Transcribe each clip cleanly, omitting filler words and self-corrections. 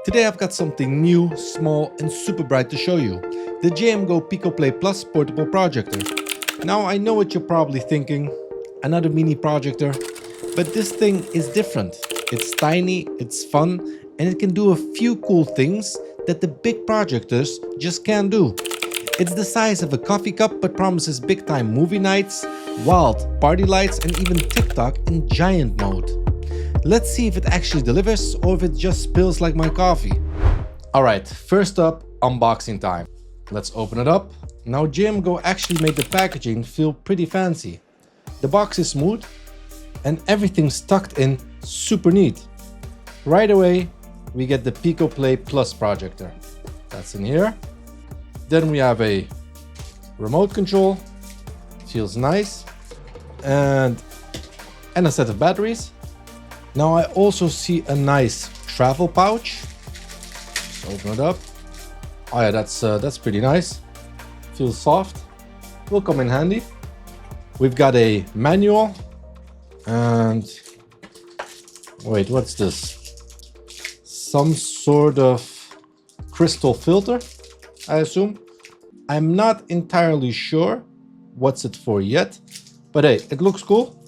Today I've got something new, small and super bright to show you. The JMGO PicoPlay Plus portable projector. Now I know what you're probably thinking, another mini projector, but this thing is different. It's tiny, it's fun, and it can do a few cool things that the big projectors just can't do. It's the size of a coffee cup but promises big time movie nights, wild party lights and even TikTok in giant mode. Let's see if it actually delivers or if it just spills like my coffee. Alright, first up, unboxing time. Let's open it up. Now JMGO actually made the packaging feel pretty fancy. The box is smooth and everything's tucked in super neat. Right away, we get the PicoPlay Plus projector. That's in here. Then we have a remote control, feels nice, and a set of batteries. Now I also see a nice travel pouch. Let's open it up. Oh yeah, that's pretty nice. Feels soft. Will come in handy. We've got a manual and wait, what's this? Some sort of crystal filter, I assume. I'm not entirely sure what's it for yet, but hey, it looks cool.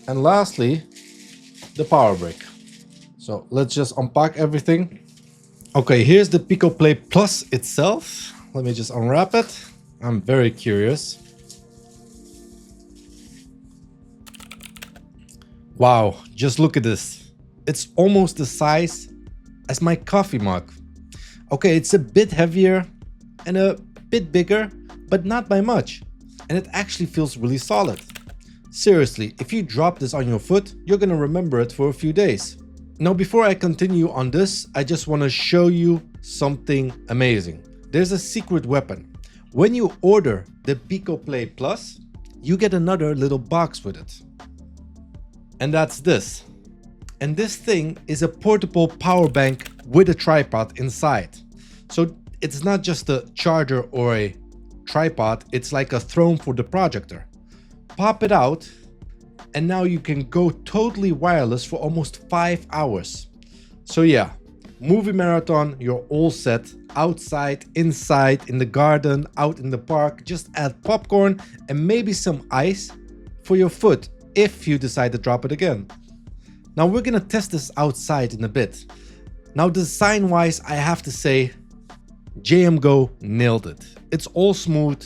And lastly, the power brick. So let's just unpack everything. Okay, here's the PicoPlay Plus itself. Let me just unwrap it. I'm very curious. Wow, just look at this. It's almost the size as my coffee mug. Okay, it's a bit heavier and a bit bigger, but not by much. And it actually feels really solid. Seriously, if you drop this on your foot, you're gonna remember it for a few days. Now, before I continue on this, I just wanna show you something amazing. There's a secret weapon. When you order the PicoPlay Plus, you get another little box with it. And that's this. And this thing is a portable power bank with a tripod inside. So it's not just a charger or a tripod, it's like a throne for the projector. Pop it out and now you can go totally wireless for almost 5 hours. So yeah, movie marathon, you're all set. Outside, inside, in the garden, out in the park. Just add popcorn and maybe some ice for your foot if you decide to drop it again. Now we're gonna test this outside in a bit. Now design wise, I have to say JMGO nailed it. It's all smooth,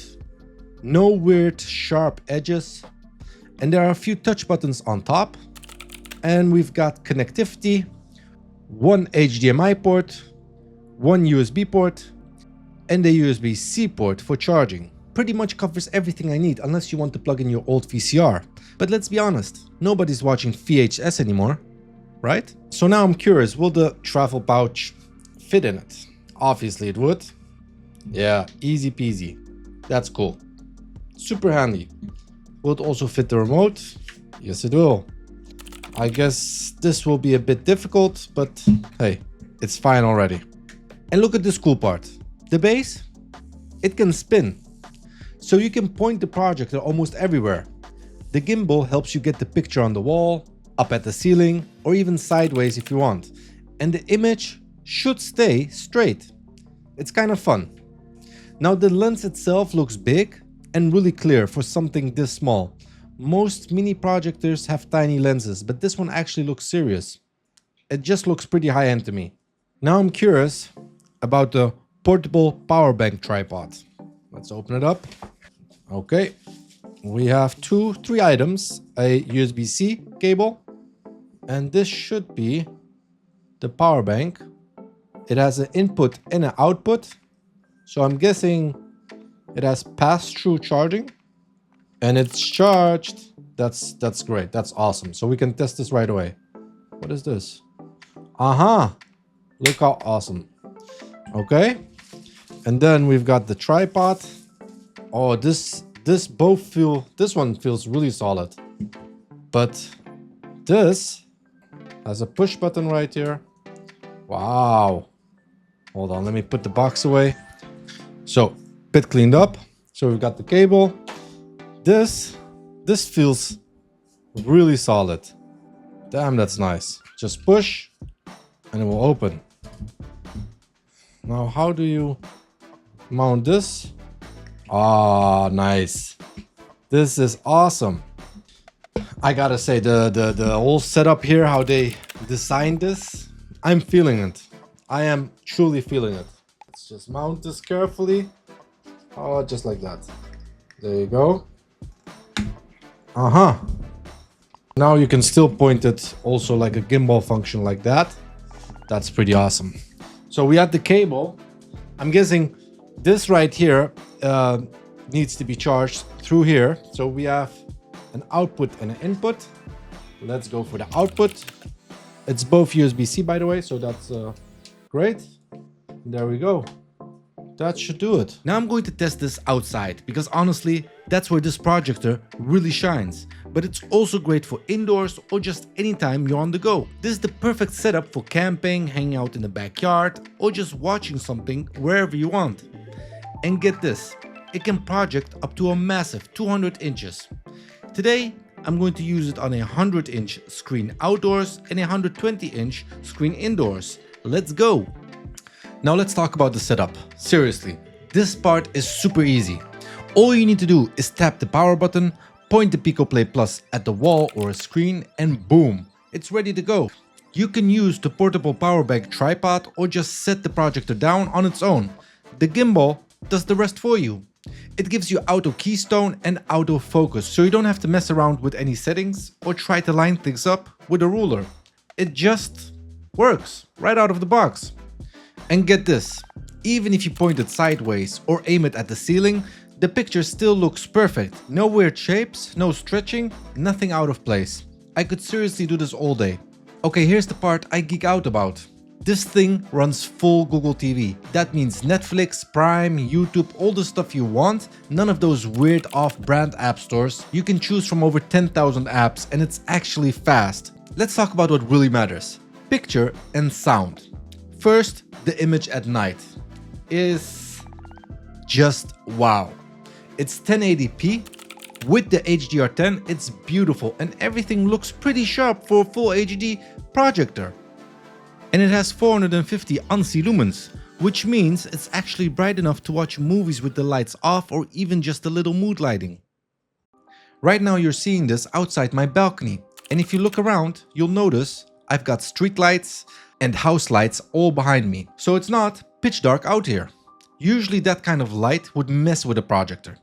no weird sharp edges, and there are a few touch buttons on top, and we've got connectivity, one HDMI port, one USB port, and a USB-C port for charging. Pretty much covers everything I need unless you want to plug in your old VCR. But let's be honest, nobody's watching VHS anymore, right? So now I'm curious, will the travel pouch fit in it? Obviously it would. Yeah, easy peasy. That's cool. Super handy. Will it also fit the remote? Yes, it will. I guess this will be a bit difficult, but hey, it's fine already. And look at this cool part. The base, it can spin. So you can point the projector almost everywhere. The gimbal helps you get the picture on the wall, up at the ceiling, or even sideways if you want. And the image should stay straight. It's kind of fun. Now the lens itself looks big and really clear for something this small. Most mini projectors have tiny lenses, but this one actually looks serious. It just looks pretty high-end to me. Now I'm curious about the portable power bank tripod. Let's open it up. Okay, we have three items, a USB-C cable, and this should be the power bank. It has an input and an output. So I'm guessing it has pass-through charging and it's charged. That's great. That's awesome. So we can test this right away. What is this? Aha! Look how awesome. Okay. And then we've got the tripod. Oh, this one feels really solid. But this has a push button right here. Wow. Hold on, let me put the box away. So, bit cleaned up. So we've got the cable. This feels really solid. Damn, that's nice. Just push and it will open. Now, how do you mount this? Ah, nice. This is awesome. I gotta say, the whole setup here, how they designed this, I'm feeling it. I am truly feeling it. Let's just mount this carefully. Oh, just like that. There you go. Uh-huh. Now you can still point it also like a gimbal function like that. That's pretty awesome. So we have the cable. I'm guessing this right here needs to be charged through here. So we have an output and an input. Let's go for the output. It's both USB-C, by the way, so that's great. There we go. That should do it. Now I'm going to test this outside because honestly, that's where this projector really shines. But it's also great for indoors or just anytime you're on the go. This is the perfect setup for camping, hanging out in the backyard, or just watching something wherever you want. And get this, it can project up to a massive 200 inches. Today, I'm going to use it on a 100-inch screen outdoors and a 120-inch screen indoors. Let's go! Now let's talk about the setup. Seriously, this part is super easy. All you need to do is tap the power button, point the PicoPlay Plus at the wall or a screen, and boom, it's ready to go. You can use the portable power bank tripod or just set the projector down on its own. The gimbal does the rest for you. It gives you auto keystone and auto focus, so you don't have to mess around with any settings or try to line things up with a ruler. It just works right out of the box. And get this, even if you point it sideways or aim it at the ceiling, the picture still looks perfect. No weird shapes, no stretching, nothing out of place. I could seriously do this all day. Okay, here's the part I geek out about. This thing runs full Google TV. That means Netflix, Prime, YouTube, all the stuff you want. None of those weird off-brand app stores. You can choose from over 10,000 apps and it's actually fast. Let's talk about what really matters. Picture and sound. First, the image at night is just wow. It's 1080p. With the HDR10, it's beautiful and everything looks pretty sharp for a full HD projector. And it has 450 ANSI lumens, which means it's actually bright enough to watch movies with the lights off or even just a little mood lighting. Right now you're seeing this outside my balcony, and if you look around, you'll notice I've got street lights and house lights all behind me, so it's not pitch dark out here. Usually that kind of light would mess with a projector.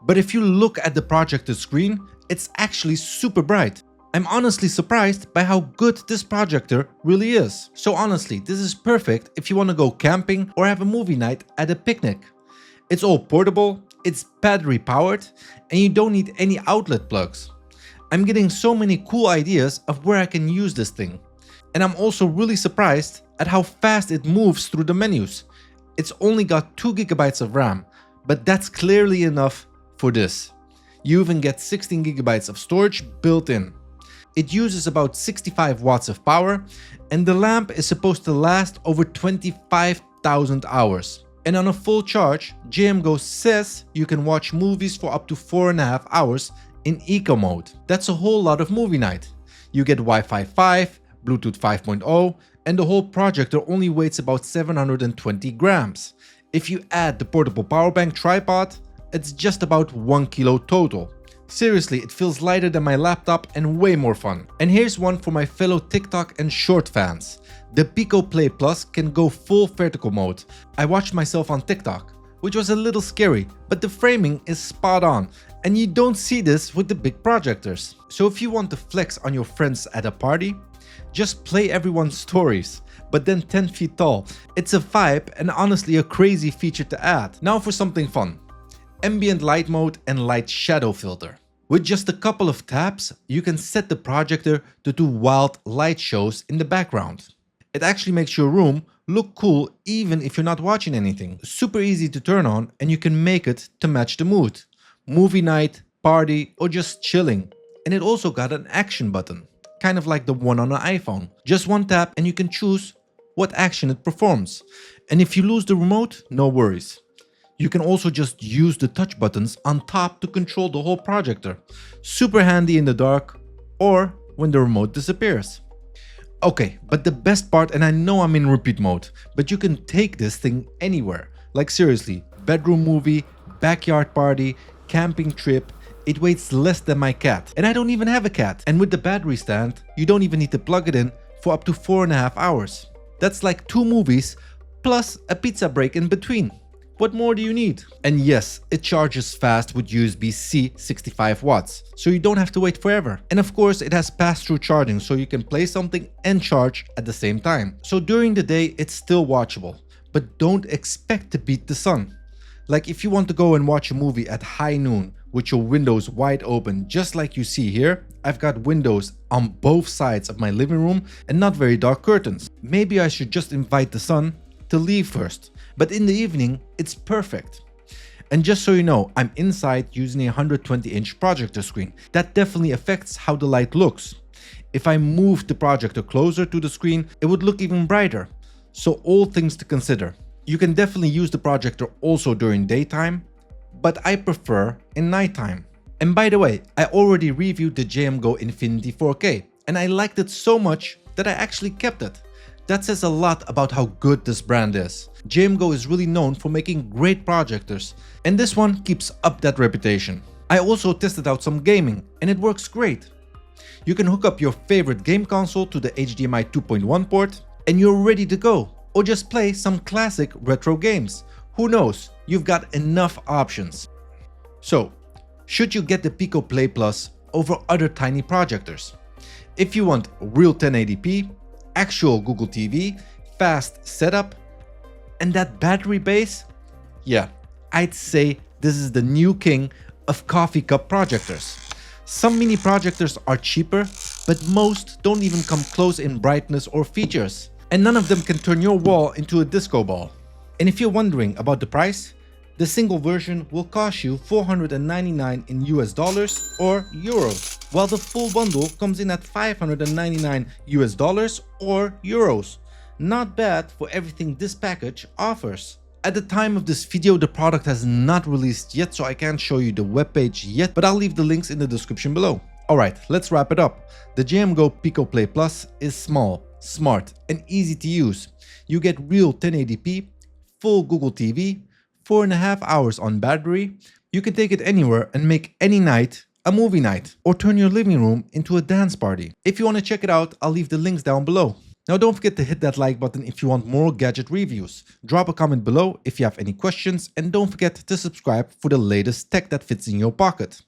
But if you look at the projector screen, it's actually super bright. I'm honestly surprised by how good this projector really is. So honestly, this is perfect if you want to go camping or have a movie night at a picnic. It's all portable, it's battery powered, and you don't need any outlet plugs. I'm getting so many cool ideas of where I can use this thing. And I'm also really surprised at how fast it moves through the menus. It's only got 2 GB of RAM, but that's clearly enough for this. You even get 16 GB of storage built in. It uses about 65 watts of power, and the lamp is supposed to last over 25,000 hours. And on a full charge, JMGO says you can watch movies for up to 4.5 hours in eco mode. That's a whole lot of movie night. You get Wi-Fi 5, Bluetooth 5.0, and the whole projector only weighs about 720 grams. If you add the portable power bank tripod, it's just about 1 kilo total. Seriously, it feels lighter than my laptop and way more fun. And here's one for my fellow TikTok and short fans. The PicoPlay Plus can go full vertical mode. I watched myself on TikTok, which was a little scary, but the framing is spot on, and you don't see this with the big projectors. So if you want to flex on your friends at a party, just play everyone's stories, but then 10 feet tall. It's a vibe and honestly a crazy feature to add. Now for something fun. Ambient light mode and light shadow filter. With just a couple of taps, you can set the projector to do wild light shows in the background. It actually makes your room look cool even if you're not watching anything. Super easy to turn on, and you can make it to match the mood. Movie night, party, or just chilling. And it also got an action button, kind of like the one on an iPhone. Just one tap and you can choose what action it performs. And if you lose the remote, no worries. You can also just use the touch buttons on top to control the whole projector. Super handy in the dark or when the remote disappears. Okay, but the best part, and I know I'm in repeat mode, but you can take this thing anywhere. Like seriously, bedroom movie, backyard party, camping trip. It weighs less than my cat. And I don't even have a cat. And with the battery stand, you don't even need to plug it in for up to 4.5 hours. That's like 2 movies plus a pizza break in between. What more do you need? And yes, it charges fast with USB-C 65 watts, so you don't have to wait forever. And of course, it has pass-through charging, so you can play something and charge at the same time. So during the day, it's still watchable, but don't expect to beat the sun. Like if you want to go and watch a movie at high noon with your windows wide open, just like you see here, I've got windows on both sides of my living room and not very dark curtains. Maybe I should just invite the sun to leave first, but in the evening, it's perfect. And just so you know, I'm inside using a 120-inch projector screen. That definitely affects how the light looks. If I move the projector closer to the screen, it would look even brighter. So all things to consider. You can definitely use the projector also during daytime, but I prefer in nighttime. And by the way, I already reviewed the JMGO Infinity 4K, and I liked it so much that I actually kept it. That says a lot about how good this brand is. JMGO is really known for making great projectors, and this one keeps up that reputation. I also tested out some gaming, and it works great. You can hook up your favorite game console to the HDMI 2.1 port, and you're ready to go. Or just play some classic retro games. Who knows, you've got enough options. So, should you get the PicoPlay Plus over other tiny projectors? If you want real 1080p, actual Google TV, fast setup, and that battery base, yeah, I'd say this is the new king of coffee cup projectors. Some mini projectors are cheaper, but most don't even come close in brightness or features, and none of them can turn your wall into a disco ball. And if you're wondering about the price, the single version will cost you $499 in US dollars or euros, while the full bundle comes in at $599 US dollars or euros. Not bad for everything this package offers. At the time of this video, the product has not released yet, so I can't show you the webpage yet, but I'll leave the links in the description below. Alright, let's wrap it up. The JMGO PicoPlay Plus is small, smart, and easy to use. You get real 1080p, full Google TV, 4.5 hours on battery. You can take it anywhere and make any night a movie night, or turn your living room into a dance party. If you want to check it out, I'll leave the links down below. Now don't forget to hit that like button if you want more gadget reviews. Drop a comment below if you have any questions, and don't forget to subscribe for the latest tech that fits in your pocket.